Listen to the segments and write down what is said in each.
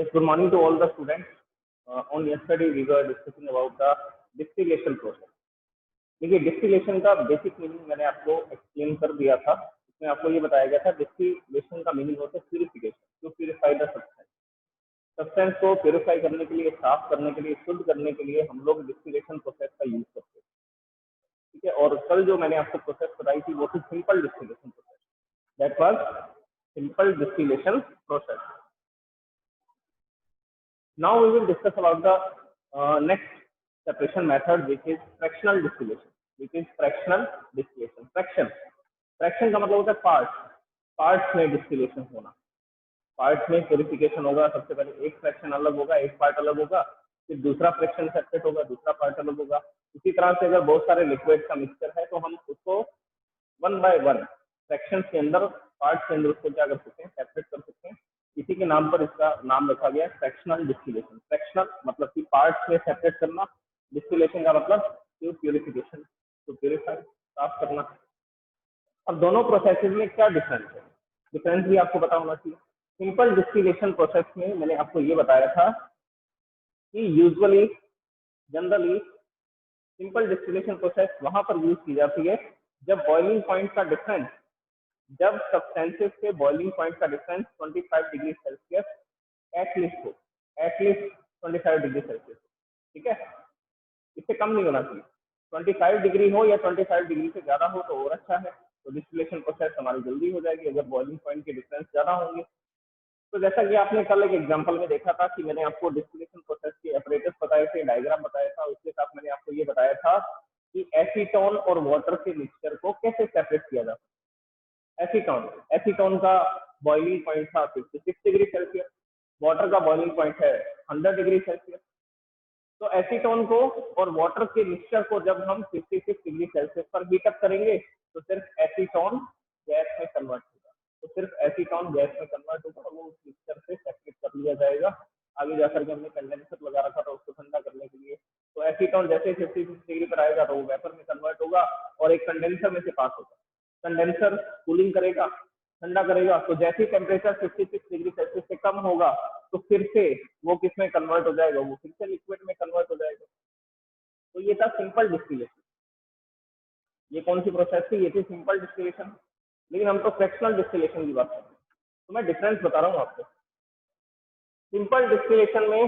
Yes, good morning to all the students. On yesterday we were discussing about the distillation process. देखिए distillation का basic meaning मैंने आपको explain कर दिया था। इसमें आपको ये बताया गया था डिस्टिलेशन का मीनिंग होता है purification, to purify the substance. Substance को प्यूरिफाई करने के लिए, साफ करने के लिए, शुद्ध करने के लिए हम लोग डिस्टिलेशन प्रोसेस का यूज करते हैं। ठीक है, और कल जो मैंने आपको प्रोसेस बताई थी वो थी simple distillation process, that was simple distillation process. Now we will discuss about the next separation method, which is fractional distillation. Fraction का मतलब होता है पार्ट्स में डिस्टिलेशन होना, पार्ट्स में प्यूरिफिकेशन होगा। सबसे पहले एक फ्रैक्शन अलग होगा, एक पार्ट अलग होगा, फिर दूसरा फ्रैक्शन सेपरेट होगा, दूसरा पार्ट अलग होगा। इसी तरह से अगर बहुत सारे लिक्विड का मिक्सचर है तो हम उसको वन बाय वन फ्रैक्शन के अंदर, पार्ट के अंदर उसको क्या कर सकते हैं, सेपरेट कर सकते हैं। इसी के नाम पर इसका नाम रखा गया है फ्रैक्शनल डिस्टिलेशन। फ्रैक्शनल मतलब कि पार्ट्स में सेपरेट करना, डिस्टिलेशन का मतलब प्यूरिफिकेशन, टू प्यूरिफाई, साफ करना। अब दोनों प्रोसेसेस में क्या डिफरेंस है, डिफरेंस भी आपको पता होना चाहिए। सिंपल डिस्टिलेशन प्रोसेस में मैंने आपको ये बताया था कि usually generally simple distillation process वहां पर यूज की जाती है जब बॉइलिंग पॉइंट का डिफरेंस, जब सब्सटेंसेस के बॉइलिंग पॉइंट का डिफरेंस 25 डिग्री सेल्सियस एटलीस्ट हो, एटलीस्ट 25 डिग्री सेल्सियस। ठीक है, इससे कम नहीं होना चाहिए। 25 डिग्री हो या 25 डिग्री से ज्यादा हो तो और अच्छा है, तो डिस्टिलेशन प्रोसेस हमारी जल्दी हो जाएगी अगर बॉइलिंग पॉइंट के डिफरेंस ज्यादा होंगे। तो जैसा कि आपने कल एक एग्जांपल में देखा था कि मैंने आपको डिस्टिलेशन प्रोसेस के अपरेटस बताए थे, डायग्राम बताया था, उसके साथ मैंने आपको ये बताया था कि एसीटोन और वाटर के मिक्सचर को कैसे सेपरेट किया जाता है। एसीटोन का बॉइलिंग पॉइंट था 56 डिग्री सेल्सियस, वाटर का बॉइलिंग पॉइंट है 100 डिग्री सेल्सियस। तो एसीटोन को और वाटर के मिक्सचर को जब हम 56 डिग्री सेल्सियस पर हीट अप करेंगे तो सिर्फ एसीटोन गैस में कन्वर्ट होगा, तो सिर्फ एसीटोन गैस में कन्वर्ट होगा और वो उस मिक्सचर से सेपरेट कर लिया जाएगा। आगे जाकर के हमने कंडेंसर लगा रखा था उसको ठंडा करने के लिए, तो एसीटोन जैसे 56 डिग्री पर आएगा तो वो वेपर में कन्वर्ट होगा और एक कंडेंसर में से पास होगा। कंडेंसर कूलिंग करेगा, ठंडा करेगा, तो जैसे टेम्परेचर 56 डिग्री सेल्सियस से कम होगा तो फिर से वो किस में कन्वर्ट हो जाएगा, वो फिर से लिक्विड में कन्वर्ट हो जाएगा। तो ये था सिंपल डिस्टिलेशन। ये कौन सी प्रोसेस थी, ये थी सिंपल डिस्टिलेशन। लेकिन हम तो फ्रैक्शनल डिस्टिलेशन की बात कर रहे हैं, तो मैं डिफरेंस बता रहा हूँ आपको। सिंपल डिस्टिलेशन में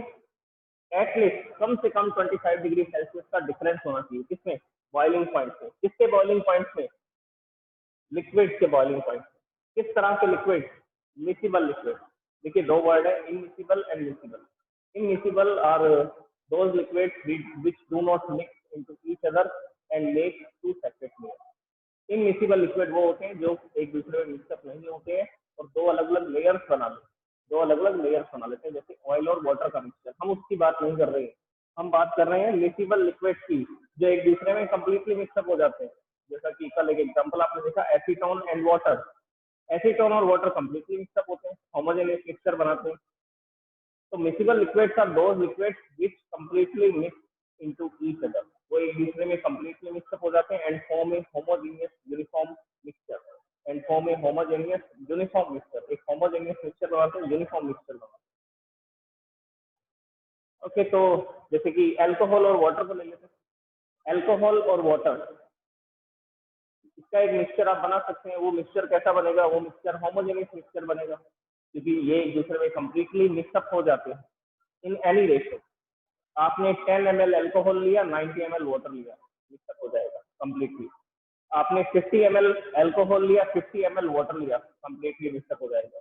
एटलीस्ट कम से कम 25 डिग्री सेल्सियस का डिफरेंस होना चाहिए, किसमें, बॉइलिंग पॉइंट में। किसके बॉइलिंग पॉइंट में, लिक्विड के बॉइलिंग पॉइंट। किस तरह के लिक्विड, मिसिबल लिक्विड। देखिए दो वर्ड है, immiscible and miscible. Immiscible are those liquids which do not mix into each other and make two separate layer. Immiscible liquid वो होते हैं जो एक दूसरे में मिक्सअप नहीं होते हैं और दो अलग अलग लेयर्स बना लेते हैं, जैसे ऑयल और वाटर का मिक्सचर। हम उसकी बात नहीं कर रहे हैं, हम बात कर रहे हैं मिसिबल लिक्विड की जो एक दूसरे में कंप्लीटली मिक्सअप हो जाते हैं। जैसा कि कल एक एग्जांपल आपने देखा, एसीटोन एंड वाटर। एसीटोन और वाटर कंप्लीटली मिक्सअप होते हैं, होमोजेनियस मिक्सचर बनाते हैं। तो miscible liquids are those liquids which completely mix into each other, वो एक दूसरे में कंप्लीटली मिक्सअप हो जाते हैं and form a homogeneous uniform mixture. एक होमोजेनियस मिक्सचर बनाते हैं, यूनिफॉर्म मिक्सचर बनाते हैं। ओके, तो जैसे कि अल्कोहल और वाटर को ले लेते हैं। अल्कोहल और वाटर, इसका एक मिक्सचर आप बना सकते हैं। वो मिक्सचर कैसा बनेगा, वो मिक्सचर होमोजेनियस मिक्सचर बनेगा क्योंकि ये एक दूसरे में कंप्लीटली मिक्सअप हो जाते हैं इन एनी रेशियो। आपने 10 ml अल्कोहल लिया, 90 ml वाटर लिया, मिक्सअप हो जाएगा कंप्लीटली। आपने 50 ml अल्कोहल लिया, 50 ml वाटर लिया, कंप्लीटली मिक्सअप हो जाएगा।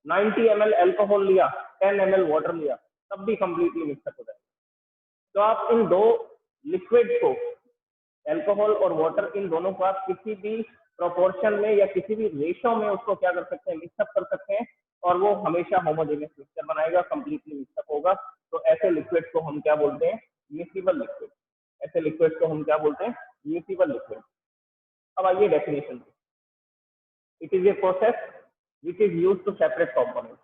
90 ml अल्कोहल लिया, 10 ml वाटर लिया, तब भी कंप्लीटली मिक्सअप हो जाएगा। तो आप इन दो लिक्विड को, अल्कोहल और वाटर, इन दोनों को आप किसी भी प्रोपोर्शन में या किसी भी रेशो में उसको क्या कर सकते हैं, मिक्सअप कर सकते हैं और वो हमेशा होमोजेनियस मिक्सचर बनाएगा, कंप्लीटली मिक्सअप होगा। तो ऐसे लिक्विड को हम क्या बोलते हैं, मिसिबल लिक्विड। ऐसे लिक्विड को हम क्या बोलते हैं, मिसिबल लिक्विड। अब आइए definition. It is a process which is used to separate components.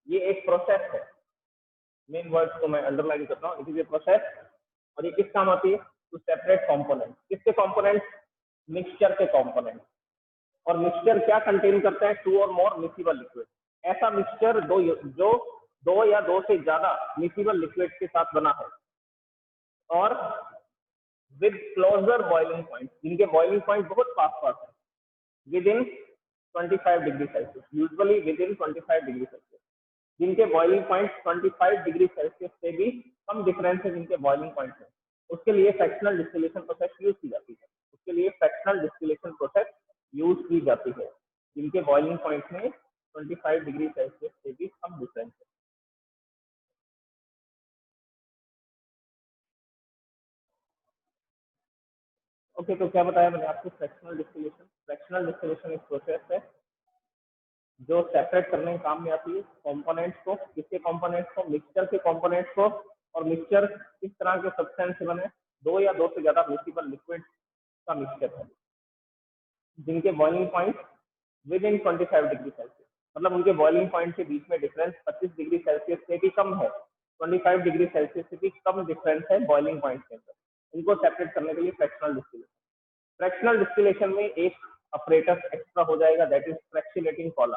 ये एक प्रोसेस है, मेन वर्ड्स को मैं अंडरलाइन करता हूँ। इट इज ए प्रोसेस, और ये किस काम आती है, टू सेपरेट कंपोनेंट। किसके कंपोनेंट, मिक्सचर के कंपोनेंट। और मिक्सचर क्या कंटेन करता है, टू और मोर मिसिबल लिक्विड। ऐसा मिक्सचर जो दो या दो से ज्यादा मिसिबल लिक्विड के साथ बना है, और विद क्लोजर बॉइलिंग पॉइंट, जिनके बॉइलिंग पॉइंट बहुत पास पास है, with in 25 degree Celsius, usually with in 25 degree Celsius, जिनके बॉइलिंग पॉइंट 25 डिग्री सेल्सियस से भी कम डिफरेंस है जिनके बॉइलिंग पॉइंट है, उसके लिए फ्रैक्शनल डिस्टिलेशन प्रोसेस यूज की जाती है। उसके लिए फ्रैक्शनल डिस्टिलेशन प्रोसेस यूज की जाती है जिनके बॉइलिंग पॉइंट में 25 डिग्री सेल्सियस से भी कम डिफरेंस है। ओके, तो क्या बताया मैंने आपको फ्रैक्शनल डिस्टिलेशन? फ्रैक्शनल डिस्टिलेशन एक प्रोसेस है जो सेपरेट करने के काम में आती है कंपोनेंट्स को। किसके कंपोनेंट्स को? मिक्सचर के कंपोनेंट्स को। और मिक्सचर किस तरह के सब्सटेंस से बने? दो या दो से ज्यादा मिसिबल लिक्विड का मिक्सचर है जिनके boiling point with in 25 degree Celsius, मतलब उनके बॉइलिंग पॉइंट के बीच में डिफरेंस 25 डिग्री सेल्सियस से भी कम है, 25 डिग्री सेल्सियस से भी कम डिफरेंस है बॉइलिंग पॉइंट के अंदर। इनको सेपरेट करने के लिए फ्रैक्शनल डिस्टिलेशन। फ्रैक्शनल डिस्टिलेशन में एक ऑपरेटर एक्स्ट्रा हो जाएगा, that is fractionating column.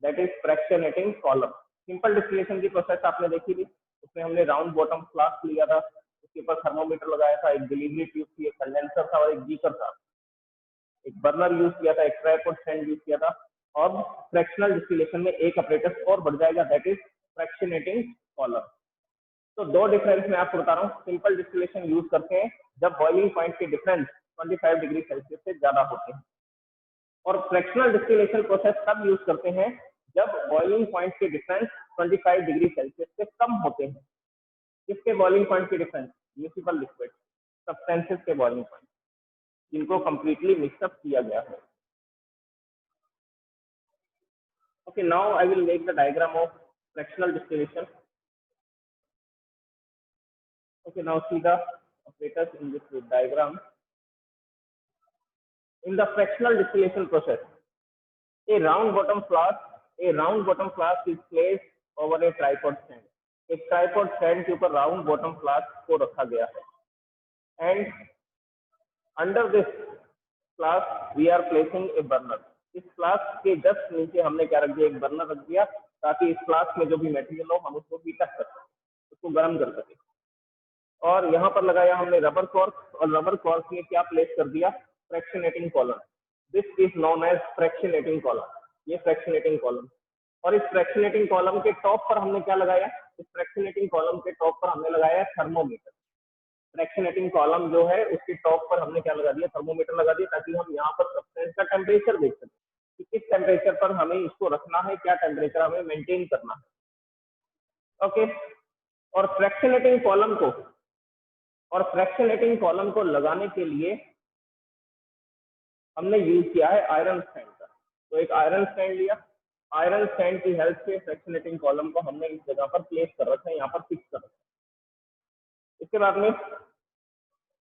That is fractionating column. Simple distillation की प्रोसेस आपने देखी थी, उसमें हमने राउंड बॉटम फ्लास्क लिया था, उसके ऊपर थर्मोमीटर लगाया था, एक डिलीवरी ट्यूब थी, एक कंडेंसर था और एक बीकर था, एक बर्नर यूज किया था, एक ट्रैप और स्टैंड यूज किया था। और फ्रैक्शनल डिस्टिलेशन में एक ऑपरेटर और बढ़ जाएगा, दैट इज फ्रैक्शनेटिंग कॉलम। तो दो डिफरेंस मैं आपको बता रहा हूँ। सिंपल डिस्टिलेशन यूज करते हैं जब बॉइलिंग पॉइंट के डिफरेंस 25 डिग्री सेल्सियस से ज्यादा होते हैं, और फ्रैक्शनल डिस्टिलेशन प्रोसेस तब यूज करते हैं जब बॉइलिंग पॉइंट के डिफरेंस 25 डिग्री सेल्सियस से कम होते हैं। किसके बॉइलिंग पॉइंट के डिफरेंस? मिसिबल लिक्विड सब्सटेंसेस के बॉइलिंग पॉइंट, जिनको कंप्लीटली मिक्सअप किया गया है। Okay, now I will make the diagram of fractional distillation. Okay, now see the operators in this diagram. In the fractional distillation process, a round bottom flask is placed over a tripod stand. एक tripod stand के ऊपर round bottom flask को रखा गया है, and under this flask we are placing a burner. इस flask के just नीचे हमने क्या रख दिया? एक बर्नर रख दिया, ताकि इस फ्लास्क में जो भी मटेरियल हो हम उसको हीट अप कर सकें, उसको गर्म कर सकें। और यहाँ पर लगाया हमने रबर कॉर्क, और रबर कॉर्क में क्या प्लेस कर दिया? Fractionating column. This is known as fractionating column. ये फ्रैक्शनेटिंग कॉलम। और इस फ्रैक्शनेटिंग कॉलम के टॉप पर हमने क्या लगाया? इस फ्रैक्शनेटिंग कॉलम के टॉप पर हमने लगाया थर्मोमीटर। फ्रैक्शनेटिंग कॉलम जो है उसके टॉप पर हमने क्या लगा दिया? थर्मोमीटर लगा दिया, ताकि हम यहाँ पर सब्सटेंस का टेम्परेचर देख सकें कि किस टेम्परेचर पर हमें इसको रखना है, क्या टेम्परेचर हमें मेंटेन करना है। ओके, और फ्रैक्शनेटिंग कॉलम को लगाने के लिए हमने यूज किया है आयरन स्टैंड का। तो एक आयरन स्टैंड लिया, आयरन स्टैंड की हेल्प से फ्रैक्शनेटिंग कॉलम को हमने इस जगह पर प्लेस कर रखा है, यहाँ पर फिक्स कर रखा है। इसके बाद में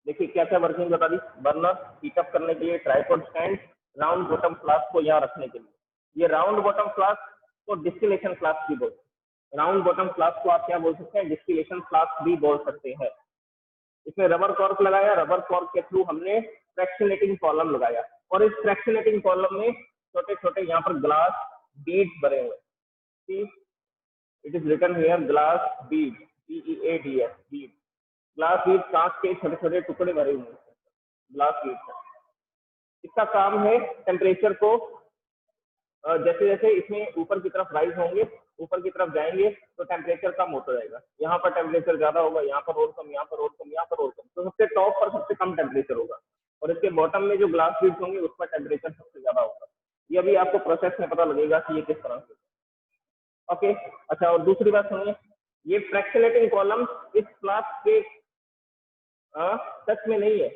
देखिए क्या क्या वर्किंग बता दी। बर्नर हीट अप करने के लिए, tripod stand, round bottom flask को यहाँ रखने के लिए। ये राउंड बॉटम फ्लास्क को डिस्टिलेशन फ्लास्क भी बोलते हैं। राउंड बॉटम फ्लास्क को आप क्या बोल सकते हैं? डिस्टिलेशन फ्लास्क भी बोल सकते हैं। इसमें रबर कॉर्क लगाया, रबर कॉर्क के थ्रू हमने फ्रैक्शनेटिंग कॉलम लगाया, और इस फ्रैक्शनेटिंग कॉलम में छोटे छोटे यहाँ पर ग्लास बीड्स बने हुए। It is written here glass bead, BEADS, bead. Glass bead कांच के छोटे छोटे टुकड़े भरे हुए हैं, ग्लास बीड। इसका काम है टेम्परेचर को जैसे जैसे इसमें ऊपर की तरफ राइज होंगे, ऊपर की तरफ जाएंगे, तो टेम्परेचर कम होता जाएगा। यहाँ पर टेम्परेचर ज्यादा होगा, यहाँ पर और कम, यहाँ पर और कम, यहाँ पर और कम, तो सबसे टॉप पर सबसे कम टेम्परेचर होगा, और इसके बॉटम में जो ग्लास बीड्स होंगे उस पर टेम्परेचर सबसे ज्यादा होगा। ये अभी आपको प्रोसेस में पता लगेगा कि ये किस तरह से। ओके, अच्छा, और दूसरी बात सुनिए, ये फ्रैक्शनेटिंग कॉलम इस फ्लास्क के टच में नहीं है,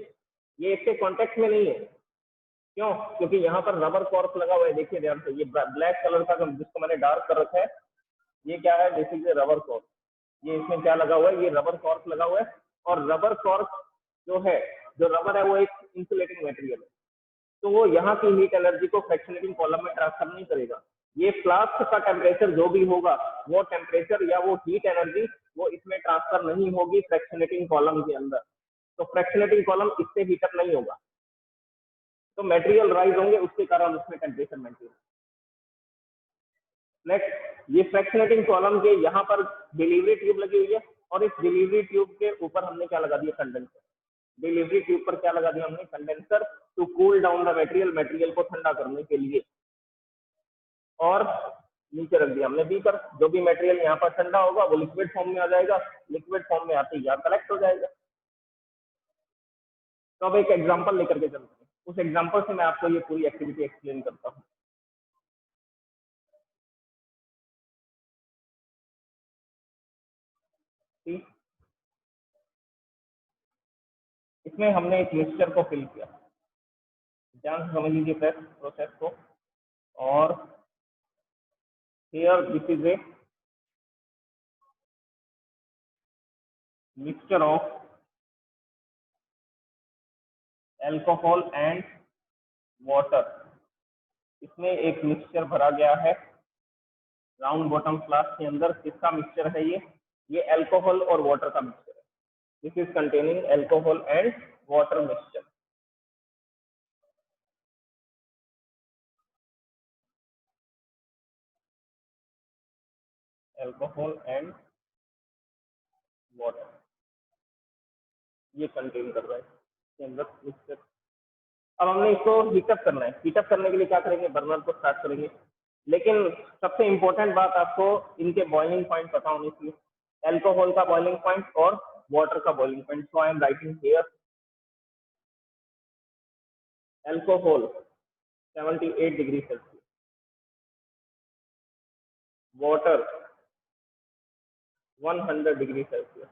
ये इसके कॉन्टेक्ट में नहीं है। क्यों? क्योंकि यहाँ पर रबर कॉर्क लगा हुआ है। देखिए ध्यान से, ये ब्लैक कलर का जिसको मैंने डार्क कर रखा है, ये क्या है? Basically rubber cork. ये इसमें क्या लगा हुआ है? ये रबर कॉर्क लगा हुआ है, और रबर कॉर्क जो है, जो रबर है, वो एक इंसुलेटिंग मटेरियल है, तो वो यहाँ की हीट एनर्जी को फ्रैक्शनेटिंग कॉलम में ट्रांसफर नहीं करेगा। ये फ्लास्क का टेम्परेचर जो भी होगा, वो टेम्परेचर या वो हीट एनर्जी वो इसमें ट्रांसफर नहीं होगी फ्रैक्शनेटिंग कॉलम के अंदर। तो फ्रैक्शनेटिंग कॉलम इससे हीटअप नहीं होगा, तो मटेरियल राइज होंगे, उसके कारण उसमें टेम्परेचर मेंटेन। नेक्स्ट, ये फ्रैक्शनेटिंग कॉलम के यहाँ पर डिलीवरी ट्यूब लगी हुई है और इस डिलीवरी ट्यूब के ऊपर हमने क्या लगा दिया, कंडेंसर। डिलीवरी ट्यूब पर क्या लगा दिया हमने, condenser, to cool down the material, material को ठंडा करने के लिए। और नीचे रख दिया हमने बीकर, जो भी मटेरियल यहाँ पर ठंडा होगा वो लिक्विड फॉर्म में आ जाएगा, लिक्विड फॉर्म में आते ही यहाँ कलेक्ट हो जाएगा। तो अब एक एग्जांपल लेकर के चलते हैं, उस एग्जांपल से मैं आपको ये पूरी एक्टिविटी एक्सप्लेन करता हूँ। ठीक, इसमें हमने एक मिक्सचर को फिल किया, ध्यान से समझ लीजिए प्रोसेस को। और here this is a mixture of alcohol and water. इसमें एक मिक्सचर भरा गया है राउंड बॉटम फ्लास्क के अंदर। किसका मिक्सचर है ये अल्कोहल और वाटर का मिक्सचर है। This is containing alcohol and water mixture. Alcohol and water ये कंटेन कर रहा है इसके अंदर मिक्सचर। अब हमने इसको हीटअप करना है। हीटअप करने के लिए क्या करेंगे, बर्नर को स्टार्ट करेंगे। लेकिन सबसे इंपॉर्टेंट बात आपको इनके बॉइलिंग पॉइंट पता होनी चाहिए, अल्कोहल का बॉइलिंग पॉइंट और वाटर का boiling point. So I am writing here alcohol 78 degree Celsius, water 100 degree Celsius.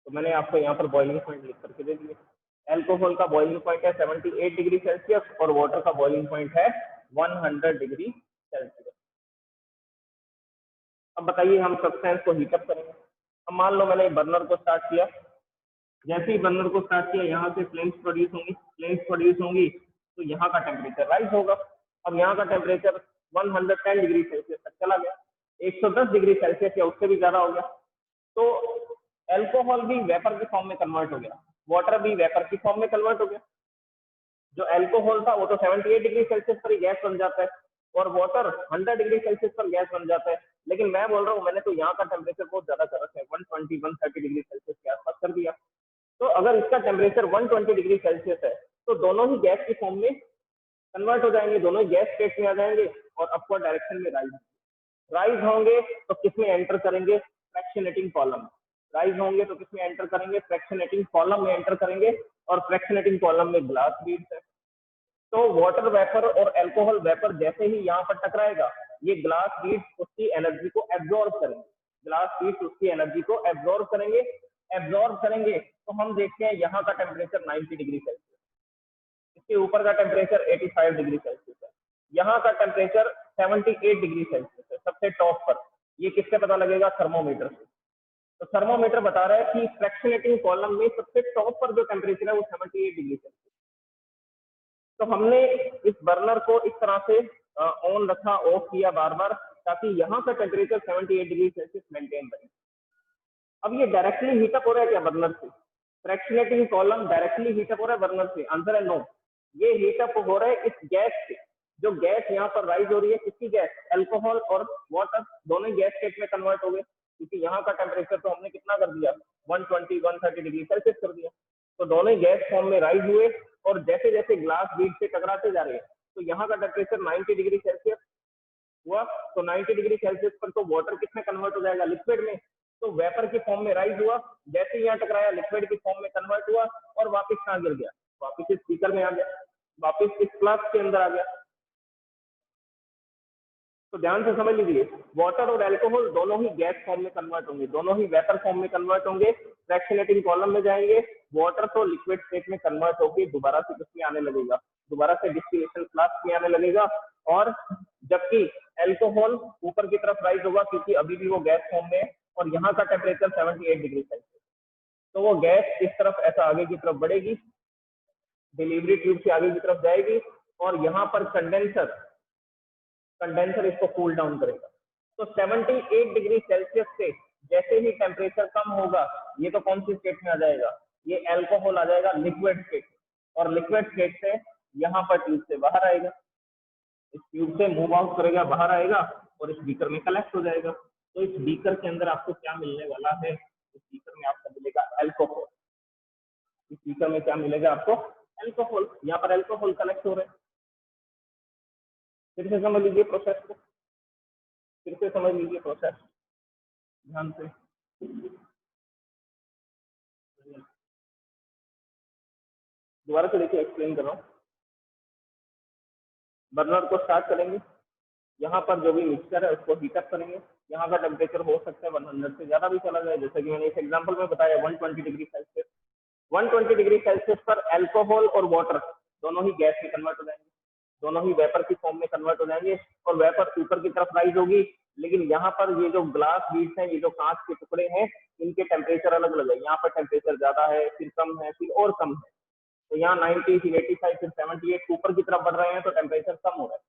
तो मैंने आपको यहाँ पर बॉइलिंग पॉइंट लिख करके दे दिए। अल्कोहल का बॉइलिंग पॉइंट है 78 डिग्री सेल्सियस और वाटर का बॉइलिंग पॉइंट है 100 डिग्री सेल्सियस। अब बताइए हम सब्सटेंस को हीटअप करेंगे। अब मान लो मैंने बर्नर को स्टार्ट किया, जैसे ही बर्नर को स्टार्ट किया यहाँ से फ्लेम्स प्रोड्यूस होंगी, फ्लेम्स प्रोड्यूस होंगी तो यहाँ का टेम्परेचर राइज होगा। अब यहाँ का टेम्परेचर 110 डिग्री सेल्सियस तक चला गया, 110 डिग्री सेल्सियस या उससे भी ज्यादा हो गया। तो अल्कोहल भी वेपर के फॉर्म में कन्वर्ट हो गया, वाटर भी वेपर की फॉर्म में कन्वर्ट हो गया। जो अल्कोहल था वो तो 78 डिग्री सेल्सियस पर ही गैस बन जाता है और वाटर 100 डिग्री सेल्सियस पर गैस बन जाता है। लेकिन मैं बोल रहा हूँ मैंने तो यहाँ का टेम्परेचर बहुत ज्यादा कर रखा है, 120-130 डिग्री सेल्सियस के आसपास कर दिया। तो अगर इसका टेम्परेचर 120 डिग्री सेल्सियस है तो दोनों ही गैस की फॉर्म में कन्वर्ट हो जाएंगे, दोनों ही गैस स्टेट में आ जाएंगे और अपवर्ड डायरेक्शन में राइज होंगे। तो किसमें एंटर करेंगे, फ्रैक्शनेटिंग कॉलम। राइज होंगे तो किसमें एंटर करेंगे, फ्रैक्शनेटिंग कॉलम में एंटर करेंगे। और फ्रैक्शनेटिंग कॉलम में ग्लास बीड्स है। तो वाटर वेपर और अल्कोहल वेपर जैसे ही यहाँ पर टकराएगा, ये ग्लास बीड्स उसकी एनर्जी को एब्जॉर्ब करेंगे, ग्लास बीड्स उसकी एनर्जी को एब्जॉर्ब करेंगे। एब्जॉर्ब करेंगे तो हम देखते हैं यहाँ का टेम्परेचर 90 डिग्री सेल्सियस, इसके ऊपर का टेम्परेचर 85 डिग्री सेल्सियस है, यहाँ का टेम्परेचर 78 डिग्री सेल्सियस है सबसे टॉप पर। ये किससे पता लगेगा, थर्मोमीटर से। तो थर्मोमीटर बता रहा है कि फ्रैक्शनेटिंग कॉलम में सबसे टॉप पर जो टेम्परेचर है वो 78 डिग्री सेल्सियस। तो हमने इस बर्नर को इस तरह से ऑन रखा, ऑफ किया बार बार, ताकि यहाँ का टेम्परेचर 78 डिग्री सेल्सियस मेंटेन रहे। अब ये डायरेक्टली हीटअप हो रहा है क्या बर्नर से, फ्रैक्शनेटिंग कॉलम डायरेक्टली हीटअप हो रहा है बर्नर से, आंसर है नो। ये हीटअप हो रहा है इस गैस से, जो गैस यहाँ पर राइज हो रही है, किसकी गैस, अल्कोहल और वाटर दोनों गैस स्टेट में कन्वर्ट हो गए, क्योंकि यहाँ का टेम्परेचर तो हमने कितना कर दिया, 120-130 डिग्री सेल्सियस कर दिया। तो दोनों ही गैस फॉर्म में राइज हुए और जैसे जैसे ग्लास बीड से टकराते जा रहे हैं तो यहाँ का टेम्परेचर 90 डिग्री सेल्सियस हुआ। तो 90 डिग्री सेल्सियस पर तो वाटर किसमें कन्वर्ट हो जाएगा, लिक्विड में। तो वेपर की फॉर्म में राइज हुआ, जैसे यहाँ टकराया लिक्विड की फॉर्म में कन्वर्ट हुआ और वापस कहाँ गिर गया, वापस इस स्पीकर में आ गया, वापस इस फ्लास्क के अंदर आ गया। तो ध्यान से समझ लीजिए, वाटर और अल्कोहल दोनों ही गैस फॉर्म में कन्वर्ट होंगे, दोनों ही वेपर फॉर्म में कन्वर्ट होंगे, फ्रैक्शनेटिंग कॉलम में जाएंगे। वाटर तो लिक्विड स्टेट में कन्वर्ट होकर दोबारा से किसमें आने लगेगा, दोबारा से डिस्टिलेशन फ्लास्क में आने लगेगा। और जबकि अल्कोहल ऊपर की तरफ राइज होगा क्योंकि अभी भी वो गैस फॉर्म में है और यहाँ का टेम्परेचर 78 डिग्री सेल्सियस। तो वो गैस इस तरफ ऐसा आगे की तरफ बढ़ेगी, डिलीवरी ट्यूब से आगे की तरफ जाएगी और यहाँ पर कंडेंसर इसको कूल डाउन करेगा। तो 78 डिग्री सेल्सियस से जैसे ही टेम्परेचर कम होगा, ये तो कौन सी स्टेट में आ जाएगा, ये अल्कोहल आ जाएगा लिक्विड स्टेट, और लिक्विड स्टेट से यहाँ पर ट्यूब से बाहर आएगा, इस ट्यूब से मूव आउट करेगा, बाहर आएगा और इस बीकर में कलेक्ट हो जाएगा। तो इस बीकर के अंदर आपको क्या मिलने वाला है, इस बीकर में आपको मिलेगा अल्कोहल। इस बीकर में क्या मिलेगा आपको, अल्कोहल। यहाँ पर अल्कोहल कलेक्ट हो रहा है। फिर से समझ लीजिए प्रोसेस को, फिर से समझ लीजिए प्रोसेस ध्यान से। दोबारा से देखिए, एक्सप्लेन कर रहा हूँ। बर्नर को स्टार्ट करेंगे, यहाँ पर जो भी मिक्सचर है उसको हीटअप करेंगे। यहाँ का टेम्परेचर हो सकता है 100 से ज़्यादा भी चला जाए, जैसे कि मैंने इस एग्जांपल में बताया 120 डिग्री सेल्सियस। 120 डिग्री सेल्सियस पर अल्कोहल और वाटर दोनों ही गैस में कन्वर्ट हो जाएंगे, दोनों ही वेपर की फॉर्म में कन्वर्ट हो जाएंगे और वेपर ऊपर की तरफ राइज होगी। लेकिन यहाँ पर ये जो ग्लास बीड्स हैं, ये जो कांच के टुकड़े हैं, इनके टेम्परेचर अलग अलग है। यहाँ पर टेम्परेचर ज्यादा है, फिर कम है, फिर और कम है। तो यहाँ 90, फिर 85, फिर 78 ऊपर की तरफ बढ़ रहे हैं तो टेम्परेचर कम हो रहा है।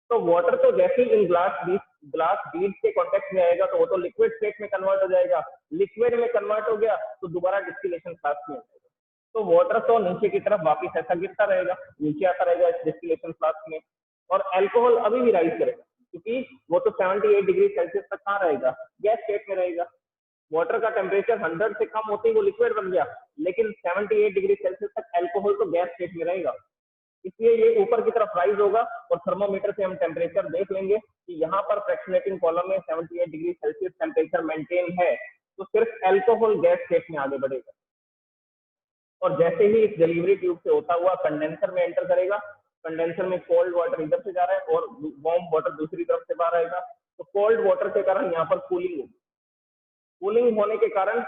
तो वाटर तो जैसे ही इन ग्लास बीड्स के कॉन्टेक्ट में आएगा तो वो तो लिक्विड स्टेट में कन्वर्ट हो जाएगा। लिक्विड में कन्वर्ट हो गया तो दोबारा डिस्टिलेशन फ्लास्क में आ जाएगा। तो वाटर तो नीचे की तरफ वापस ऐसा गिरता रहेगा, नीचे आता रहेगा इस डिस्टिलेशन फ्लास्क में, और अल्कोहल अभी भी राइज करेगा, क्योंकि वो तो 78 डिग्री सेल्सियस तक कहाँ रहेगा, गैस स्टेट में रहेगा। वाटर का टेम्परेचर 100 से कम होते ही वो लिक्विड बन गया, लेकिन 78 डिग्री सेल्सियस तक अल्कोहल तो गैस स्टेट में रहेगा। इसलिए ये ऊपर की तरफ राइज होगा और थर्मोमीटर से हम टेम्परेचर देख लेंगे कि यहाँ पर फ्रैक्शनेटिंग कॉलम में 78 डिग्री सेल्सियस टेम्परेचर मेंटेन है, तो सिर्फ अल्कोहल गैस स्टेट में आगे बढ़ेगा। और जैसे ही इस डिलीवरी ट्यूब से होता हुआ कंडेंसर में एंटर करेगा, कंडेंसर में कोल्ड वाटर इधर से जा रहा है और वार्म वाटर दूसरी तरफ से बाहर आएगा, तो कोल्ड वाटर के कारण यहाँ पर कूलिंग होगी। कूलिंग होने के कारण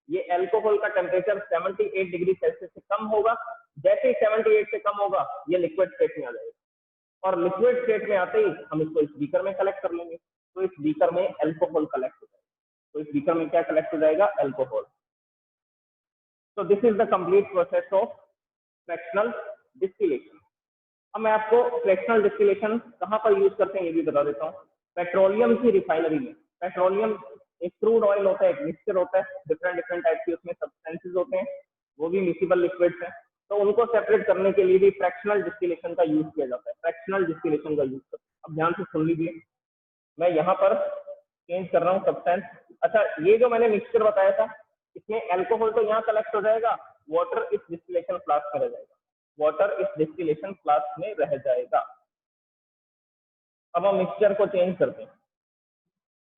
ये अल्कोहल का टेम्परेचर 78 डिग्री सेल्सियस से कम होगा। जैसे ही 78 से कम होगा ये लिक्विड स्टेट में आ जाएगा, और लिक्विड स्टेट में आते ही हम इसको इस बीकर में कलेक्ट कर लेंगे। तो इस बीकर में अल्कोहल कलेक्ट हो जाएगा। तो इस बीकर में क्या कलेक्ट हो जाएगा, alcohol. So this is the complete process of fractional distillation. अब मैं आपको फ्रैक्शनल डिस्टिलेशन कहाँ पर यूज करते हैं ये भी बता देता हूँ। पेट्रोलियम की रिफाइनरी में, पेट्रोलियम एक क्रूड ऑयल होता है, एक मिक्सचर होता है, डिफरेंट डिफरेंट टाइप के उसमें सब्सटेंसेस होते हैं, वो भी मिक्सिबल लिक्विड्स हैं। तो उनको सेपरेट करने के लिए भी फ्रैक्शनल डिस्टिलेशन का यूज किया जाता है, फ्रैक्शनल डिस्टिलेशन का यूज करते हैं। अब ध्यान से सुन लीजिए, मैं यहाँ पर चेंज कर रहा हूँ सब्सटेंस। अच्छा, ये जो मैंने मिक्सचर बताया था, इसमें अल्कोहल तो यहाँ कलेक्ट हो जाएगा, वाटर इस डिस्टिलेशन फ्लास्क में रह जाएगा, वाटर इस डिस्टिलेशन फ्लास्क में रह जाएगा। अब हम मिक्सचर को चेंज करते हैं।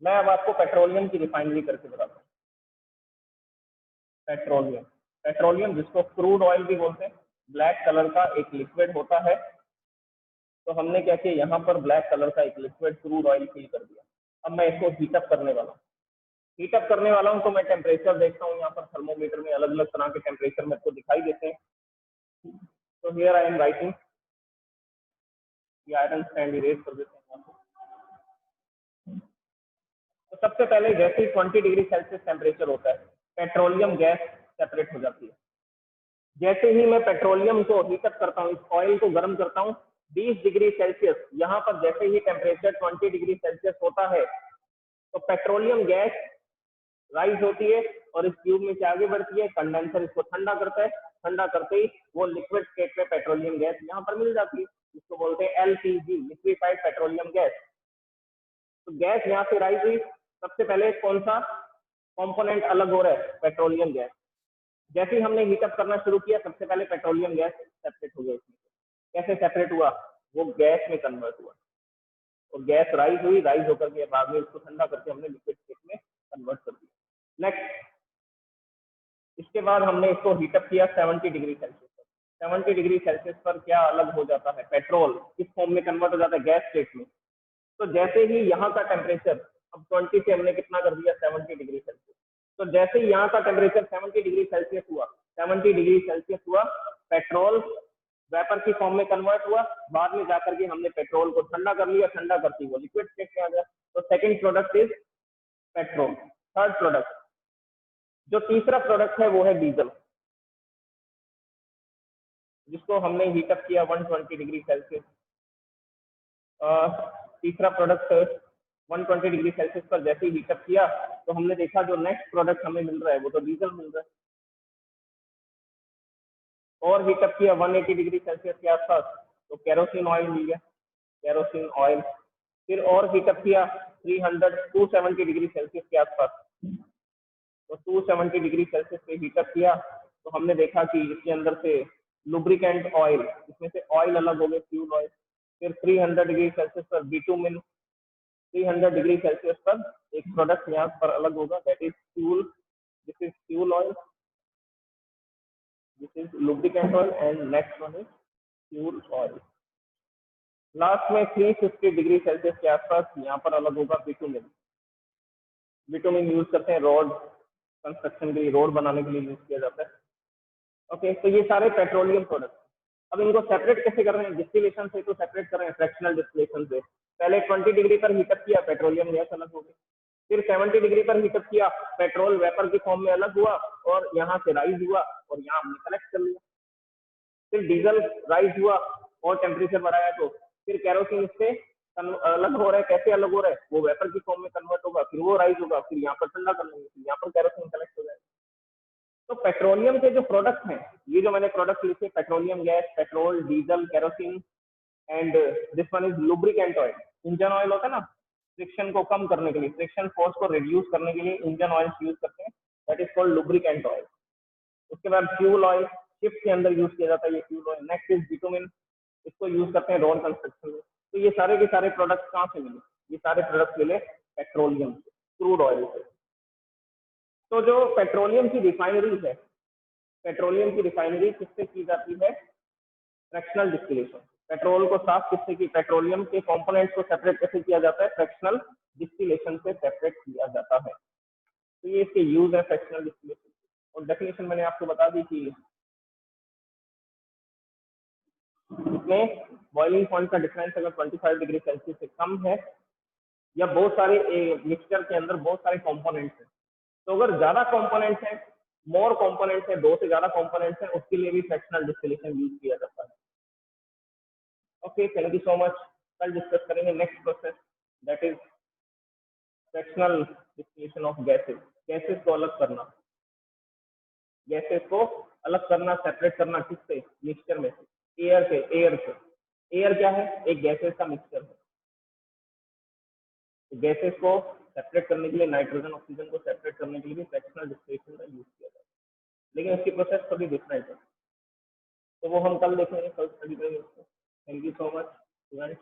मैं अब आपको पेट्रोलियम की रिफाइनरी करके बताता हूँ। पेट्रोलियम, पेट्रोलियम जिसको क्रूड ऑयल भी बोलते हैं, ब्लैक कलर का एक लिक्विड होता है। तो हमने क्या किया, यहाँ पर ब्लैक कलर का एक लिक्विड क्रूड ऑयल फिल कर दिया। अब मैं इसको हीटअप करने वाला हूँ। हीटअप करने वाला हूँ तो मैं टेम्परेचर देखता हूँ, यहाँ पर थर्मोमीटर में अलग अलग तरह के टेम्परेचर मेरे को दिखाई देते हैं। तो हियर आई एम राइटिंग, ये आयरन स्टैंड इरेज कर देते हैं यहाँ पे। तो सबसे पहले जैसे ही 20 डिग्री सेल्सियस टेम्परेचर होता है, पेट्रोलियम गैस सेपरेट हो जाती है। जैसे ही मैं पेट्रोलियम को हीटअप करता हूँ, इस ऑयल को गर्म करता हूँ 20 डिग्री सेल्सियस, यहाँ पर जैसे ही टेम्परेचर 20 डिग्री सेल्सियस होता है तो पेट्रोलियम गैस राइज होती है और इस ट्यूब में से आगे बढ़ती है। कंडेंसर इसको ठंडा करता है, ठंडा करते ही वो लिक्विड स्टेट में पेट्रोलियम गैस यहाँ पर मिल जाती है, जिसको बोलते हैं एलपीजी, लिक्विफाइड पेट्रोलियम गैस। तो गैस यहाँ से राइज हुई, सबसे पहले कौन सा कंपोनेंट अलग हो रहा है, पेट्रोलियम गैस। जैसे ही हमने हीटअप करना शुरू किया, सबसे पहले पेट्रोलियम गैस सेपरेट हो गया इसमें। कैसे सेपरेट हुआ, वो गैस में कन्वर्ट हुआ और गैस राइज हुई, राइज होकर के बाद में इसको ठंडा करके हमने लिक्विड स्टेट में कन्वर्ट कर दिया। नेक्स्ट, इसके बाद हमने इसको हीटअप किया 70 डिग्री सेल्सियस पर। 70 डिग्री सेल्सियस पर क्या अलग हो जाता है, पेट्रोल किस फॉर्म में कन्वर्ट हो जाता है, गैस स्टेट में। तो जैसे ही यहाँ का टेम्परेचर, अब 20 से हमने कितना कर दिया, 70 डिग्री सेल्सियस। तो जैसे ही यहाँ का टेम्परेचर 70 डिग्री सेल्सियस हुआ, 70 डिग्री सेल्सियस हुआ, पेट्रोल वेपर की फॉर्म में कन्वर्ट हुआ। बाद में जाकर के हमने पेट्रोल को ठंडा कर लिया, ठंडा करती वो लिक्विड स्टेट में आ गया। तो second product is petrol. Third product, जो तीसरा प्रोडक्ट है वो है डीजल, जिसको हमने हीटअप किया 120 डिग्री सेल्सियस। तीसरा प्रोडक्ट 120 डिग्री सेल्सियस पर जैसे ही हीटअप किया तो हमने देखा जो नेक्स्ट प्रोडक्ट हमें मिल रहा है वो तो डीजल मिल रहा है। और हीटअप किया 180 डिग्री सेल्सियस के आसपास तो केरोसिन ऑयल मिल गया, केरोसिन ऑयल। फिर और हीटअप किया 270 डिग्री सेल्सियस के आसपास। तो 270 डिग्री सेल्सियस पे हीटअप किया तो हमने देखा कि इसके अंदर से लुब्रिकेंट ऑयल, इसमें से ऑयल अलग हो गए, फ्यूल ऑयल। फिर 300 डिग्री सेल्सियस पर बिटुमिन, 300 डिग्री सेल्सियस पर एक प्रोडक्ट यहाँ पर अलग होगा, that is fuel, this is fuel oil, this is lubricant oil and next one is fuel oil. Last में 350 डिग्री सेल्सियस के आसपास यहाँ पर अलग होगा बिटुमिन। बिटुमिन यूज करते हैं रोड कंस्ट्रक्शन के लिए, रोड बनाने के लिए यूज किया जाता है। ओके, तो ये सारे पेट्रोलियम प्रोडक्ट। अब इनको सेपरेट कैसे कर रहे हैं? डिस्टिलेशन से तो सेपरेट कर रहे हैं, फ्रैक्शनल डिस्टिलेशन से। पहले 20 डिग्री पर हीटअप किया, पेट्रोलियम गैस अलग हो गई। फिर 70 डिग्री पर हीटअप किया, पेट्रोल वेपर की फॉर्म में अलग हुआ और यहाँ से राइज हुआ और यहाँ हमने कलेक्ट कर लिया। फिर डीजल राइज हुआ और टेम्परेचर बढ़ाया तो फिर कैरोसिन इससे अलग हो रहा है। कैसे अलग हो रहा है? वो वेपर की फॉर्म में कन्वर्ट होगा, फिर वो राइज होगा, फिर यहाँ पर ठंडा कर लेंगे, फिर यहाँ पर कैरोसिन कलेक्ट हो जाएगा। तो पेट्रोलियम के जो प्रोडक्ट हैं, ये जो मैंने प्रोडक्ट लिखे, petroleum gas, petrol, diesel, kerosene and this one is lubricant oil. Engine oil होता है ना, फ्रिक्शन को कम करने के लिए, फ्रिक्शन फोर्स को रिड्यूस करने के लिए इंजन ऑयल यूज करते हैं, that is called lubricant oil. उसके बाद फ्यूल ऑयल, शिप के अंदर यूज किया जाता है ये fuel oil. Next is bitumen, इसको यूज करते हैं रोड कंस्ट्रक्शन में। तो ये सारे के सारे प्रोडक्ट्स कहाँ से मिले? ये सारे प्रोडक्ट्स मिले पेट्रोलियम से, क्रूड ऑयल से। तो जो पेट्रोलियम की रिफाइनरी है, पेट्रोलियम की रिफाइनरी किससे की जाती है? Fractional distillation. पेट्रोल को साफ किससे की? पेट्रोलियम के कंपोनेंट्स को सेपरेट कैसे किया जाता है? फ्रैक्शनल डिस्टिलेशन से सेपरेट किया जाता है। तो ये इसके यूज है फ्रैक्शनल डिस्टिलेशन। और डेफिनेशन मैंने आपको बता दी कि इसमें बॉइलिंग पॉइंट का डिफरेंस अगर 25 डिग्री सेल्सियस से कम है या बहुत सारे मिक्सचर के अंदर बहुत सारे कंपोनेंट्स हैं, तो अगर ज्यादा कंपोनेंट्स हैं, मोर कंपोनेंट्स हैं, 2 से ज्यादा कंपोनेंट्स हैं, उसके लिए भी फ्रैक्शनल डिस्टिलेशन यूज किया जाता है। Okay, thank you so much. कल डिस्कस करेंगे next process, that is fractional distillation of gases. Gases को अलग करना, गैसेस को अलग करना, सेपरेट करना किससे? मिक्सचर में से, एयर से। एयर से, एयर क्या है? एक गैसेस का मिक्सचर है। तो गैसेस को सेपरेट करने के लिए, नाइट्रोजन ऑक्सीजन को सेपरेट करने के लिए भी फ्रैक्शनल डिस्टिलेशन का यूज किया जाता है, लेकिन उसकी प्रोसेस थोड़ी डिफरेंट है। तो वो हम कल देखेंगे, कल स्टडी करेंगे उसको। Thank you so much students.